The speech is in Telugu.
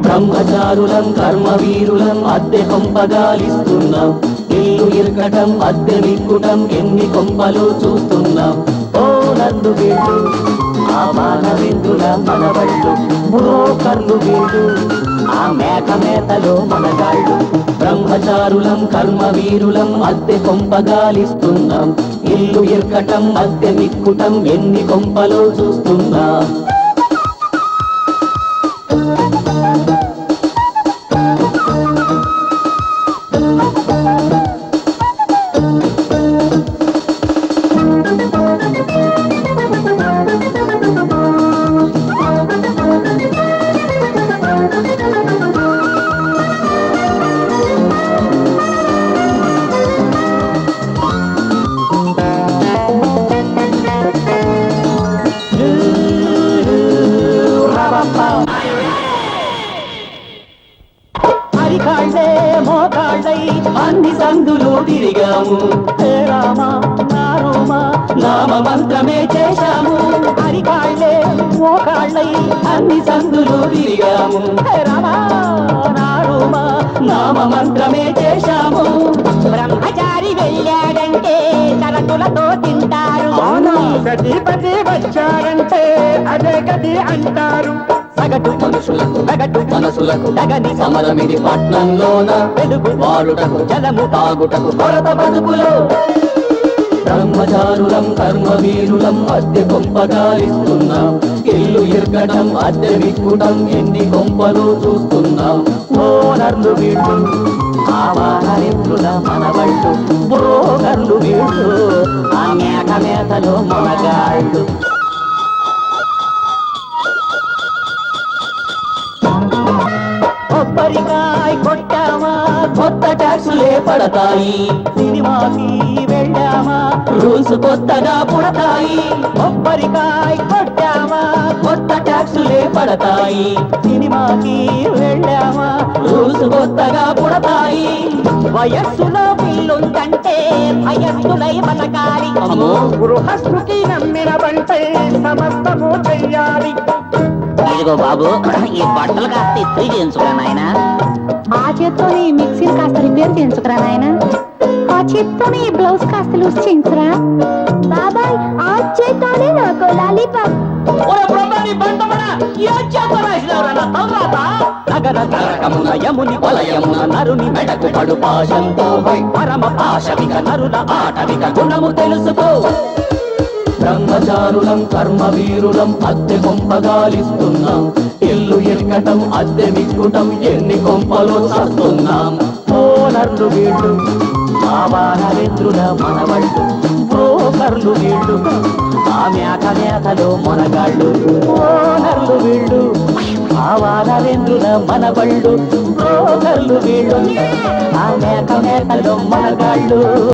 బ్రహ్మచారులం కర్మవీరులం అద్దె కొంపగాలిస్తున్నాం. ఇల్లు ఇరకటం అద్దె మిక్కుటం ఎన్ని కొంపలు చూస్తున్నాం. ఓ నన్ను వీళ్ళు ఆ మానవేంద్రుల మనవళ్ళు, బ్రోకర్లు వీళ్ళు ఆ మేక మేతలో మనగాళ్ళు. బ్రహ్మచారులం కర్మవీరులం అద్దె కొంపగాలిస్తున్నాం. ఇల్లు ఇరకటం అద్దె మిక్కుటం ఎన్ని కొంపలు చూస్తున్నాం. అరికాళ్ళే మోకాళ్ళై అన్ని సందులు తిరిగాము. హే రామ నామ నామ మంత్రమే చేశాము. అరికాళ్ళే మోకాళ్ళై అన్ని సందులు తిరిగాము. హే రామ నామ నామ మంత్రమే చేశాము. బ్రహ్మచారి వెళ్ళాడంటే తరతులతో తింటారు. సతీపతి వచ్చారంటే అదే గది అంటారు. సగటు మనుషులకు సగటు మనసులకు తగని సమరమిది పట్నంలోన వెలుగు వారుటకు జలము తాగుటకు కొరత బతుకులో. బ్రహ్మచారులం కర్మవీరులం అద్దె కొంపగాలిస్తున్నాం. ఇల్లు ఇరకటం అద్దె విక్కుటం ఎన్ని కొంపలు చూస్తున్నాం. ఓనర్లు వీళ్ళు ఆ వానరేంద్రుల మనవళ్ళు, బ్రోకర్లు వీళ్ళు ఆ మేక మేతలో మనగాళ్ళు. కొబ్బరికాయ కొట్టామా కొత్త ట్యాక్సులే పడతాయి. సినిమాకి వెళ్ళామా రూల్స్ కొత్తగా పుడతాయి. కొబ్బరికాయ కొట్టామా కొత్త ట్యాక్సులే పడతాయి. సినిమాకి వెళ్ళామా రూల్స్ కొత్తగా పుడతాయి. వయస్సులో పిల్లుందంటే వయస్సులై బతకాలి. గృహస్థుకి నమ్మిన బంటే సమస్తము చెయ్యాలి. ఇదిగో బాబు, ఈ బట్టలు కాస్త ఇస్త్రీ చేయించుకురా నాయన. ఆ చేత్తోని మిక్సీని కాస్త రిపేర్ చేయించుకురా నాయన. ఆ చేత్తోని బ్లౌజ్ కాస్త లూజ్ చేయించురా బాబాయ్. ఆ చేత్తోనే నాకు లాలీపాప్. నగర తారకమున యముని వలయమున నరుని మెడకు పడు పాశంతో పరమ పాశవిక నరుల ఆటవిక గుణము తెలుసుకో. బ్రహ్మచారులం కర్మవీరులం అద్దె కొంపగాలిస్తున్నాం. ఇల్లు ఇరకటం అద్దె మిక్కుటం ఎన్ని కొంపలు చస్తున్నాం. ఓనర్లు వీళ్ళు ఆ వానరేంద్రుల మనవళ్ళు, బ్రోకర్లు వీళ్ళు ఆ మేక మేతలో మనగాళ్ళు. ఓనర్లు వీళ్ళు ఆ వానరేంద్రుల మనవళ్ళు, బ్రోకర్లు వీళ్ళు ఆ మేక మేతలో మనగాళ్ళు.